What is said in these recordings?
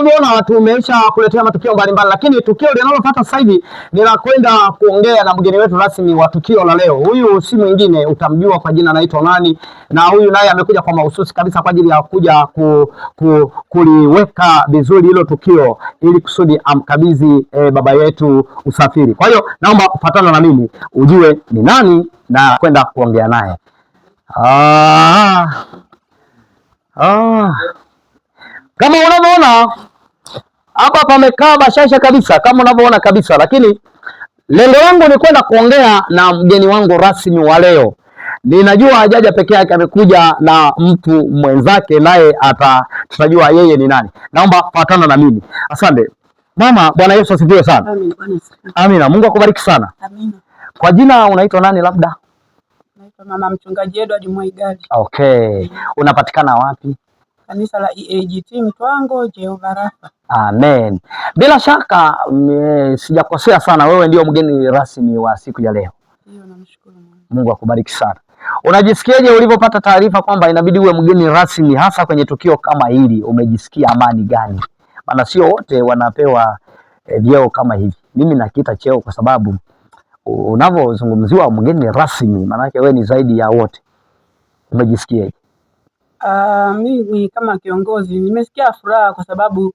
unavyoona tumesha kuletea matukio mbalimbali, lakini tukio linalofuata sasa hivi ni la kwenda kuongea na mgeni wetu rasmi wa tukio la leo. Huyu si mwingine, utamjua kwa jina anaitwa nani, na huyu naye amekuja kwa mahususi kabisa kwa ajili ya kuja kuliweka vizuri hilo tukio ili kusudi amkabidhi baba yetu usafiri. Kwa hiyo naomba ufuatane na mimi ujue ni nani na kwenda kuongea naye. Kama unavyoona hapa pamekaa bashasha kabisa, kama unavyoona kabisa, lakini lengo langu ni kwenda kuongea na mgeni wangu rasmi wa leo. Ninajua hajaja peke yake, amekuja na mtu mwenzake, naye tutajua yeye ni nani. Naomba fuatana na mimi. Asante mama. Bwana Yesu asifiwe sana. Amina. Amina. Mungu akubariki sana. Amina. Kwa jina unaitwa nani labda? Naitwa Mama Mchungaji Edward Mwaigali. Okay. Unapatikana wapi? Kanisa la EAGT Mtwango, Jehova Rafa. Amen. Bila shaka sijakosea sana, wewe ndio mgeni rasmi wa siku ya leo. Ndio, namshukuru Mungu. Mungu akubariki sana. Unajisikiaje ulipopata taarifa kwamba inabidi uwe mgeni rasmi hasa kwenye tukio kama hili? Umejisikia amani gani? Maana sio wote wanapewa vyeo kama hivi. Mimi nakiita cheo kwa sababu unavyozungumziwa mgeni rasmi, maana yake wewe ni zaidi ya wote. Umejisikiaje? Mimi kama kiongozi nimesikia furaha kwa sababu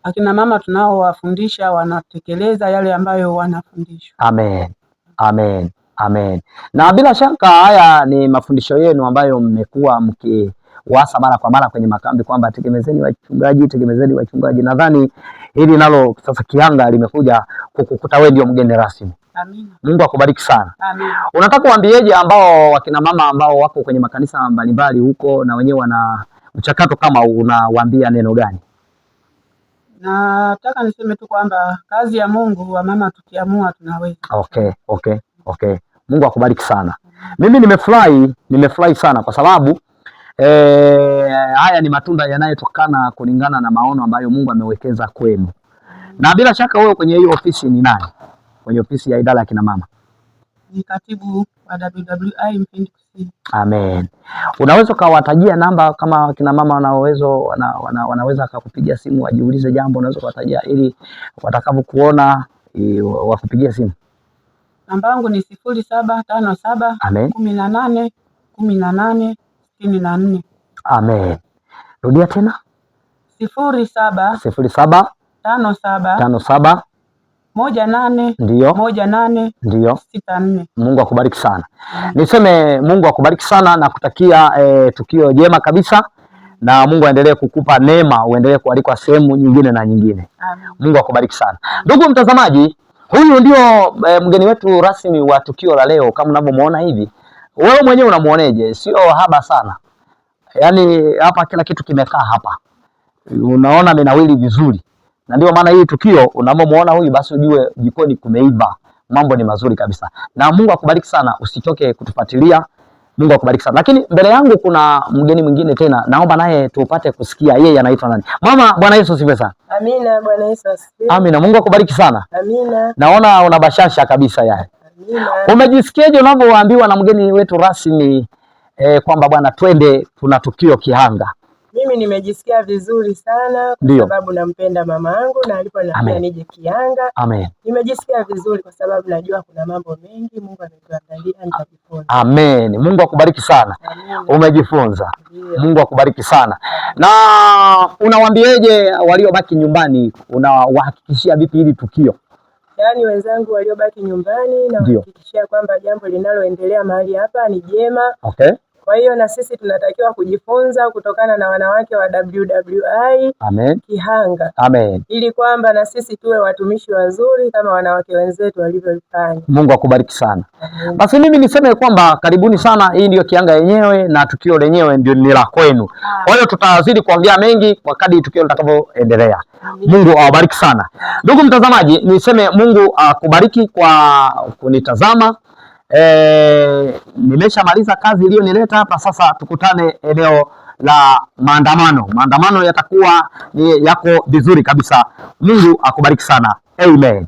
akina mama tunaowafundisha wanatekeleza yale ambayo wanafundishwa. Amen. Amen. Amen. Na bila shaka haya ni mafundisho yenu ambayo mmekuwa mkiwasa mara kwa mara kwenye makambi kwamba tegemezeni wachungaji. Nadhani hili nalo sasa kianga limekuja kukukuta wewe ndio mgeni rasmi. Amina. Mungu akubariki sana. Amina. Unataka kuambieje ambao wakina mama ambao wako kwenye makanisa mbalimbali huko na wenyewe wana mchakato kama unawaambia neno gani? Nataka niseme tu kwamba kazi ya Mungu wa mama tukiamua tunaweza. Okay. Mungu akubariki sana. Mimi nimefurahi sana kwa sababu haya ni matunda yanayotokana kulingana na maono ambayo Mungu amewekeza kwenu. Na bila shaka wewe kwenye hiyo ofisi ni nani? Kwenye ofisi ya idara ya kina mama? Ni katibu wa WWI Mpindi Kusini. Amen. Unaweza ukawatajia namba kama kina mama wanaweza kukupigia simu wajiulize jambo, unaweza kuwatajia ili watakavyokuona wakupigia simu? Namba yangu ni 0757 18 18 64. Amen. Rudia tena. 0757 57 18 ndio 18 ndio 64. Mungu akubariki sana. Niseme Mungu akubariki sana na kutakia tukio jema kabisa, na Mungu aendelee kukupa neema, uendelee kualikwa sehemu nyingine na nyingine. Amen. Mungu akubariki sana. Ndugu mtazamaji, huyu ndio mgeni wetu rasmi wa tukio la leo. Kama unavyomuona hivi, wewe mwenyewe unamuoneje? Sio haba sana, yaani hapa kila kitu kimekaa hapa, unaona menawili vizuri, na ndio maana hii tukio unapomuona huyu basi ujue jikoni kumeiva, mambo ni mazuri kabisa. Na Mungu akubariki sana, usichoke kutufuatilia. Mungu akubariki sana. Lakini mbele yangu kuna mgeni mwingine tena, naomba naye tupate kusikia yeye anaitwa nani. Mama, Bwana Yesu asifiwe sana. Amina. Bwana Yesu asifiwe. Amina. Mungu akubariki sana. Amina. Naona una bashasha kabisa yani. Amina. Umejisikiaje unapoambiwa na mgeni wetu rasmi kwamba bwana twende tuna tukio Kihanga? Mimi nimejisikia vizuri sana kwa sababu nampenda mama yangu na aliponiambia nije Kihanga. Amen. Nimejisikia vizuri kwa sababu najua kuna mambo mengi Mungu ametuandalia nitajifunza. Amen. Mungu akubariki sana. Amen. Umejifunza. Mungu akubariki sana. Na unawaambieje waliobaki nyumbani? Unawahakikishia vipi hili tukio? Yaani wenzangu waliobaki nyumbani na wahakikishia kwamba jambo linaloendelea mahali hapa ni jema. Okay. Kwa hiyo na sisi tunatakiwa kujifunza kutokana na wanawake wa WWI Kihanga. Amen. Ili kwamba na sisi tuwe watumishi wazuri kama wanawake wenzetu walivyofanya. Mungu akubariki sana. Basi mimi niseme kwamba karibuni sana, hii ndio Kihanga yenyewe na tukio lenyewe ndio ni la kwenu. Kwa hiyo tutazidi kuongea mengi kwa kadri tukio litakavyoendelea. Mungu awabariki sana. Ndugu mtazamaji, niseme Mungu akubariki kwa kunitazama. Nimeshamaliza kazi iliyonileta hapa. Sasa tukutane eneo la maandamano. Maandamano yatakuwa yako vizuri kabisa. Mungu akubariki sana. Amen.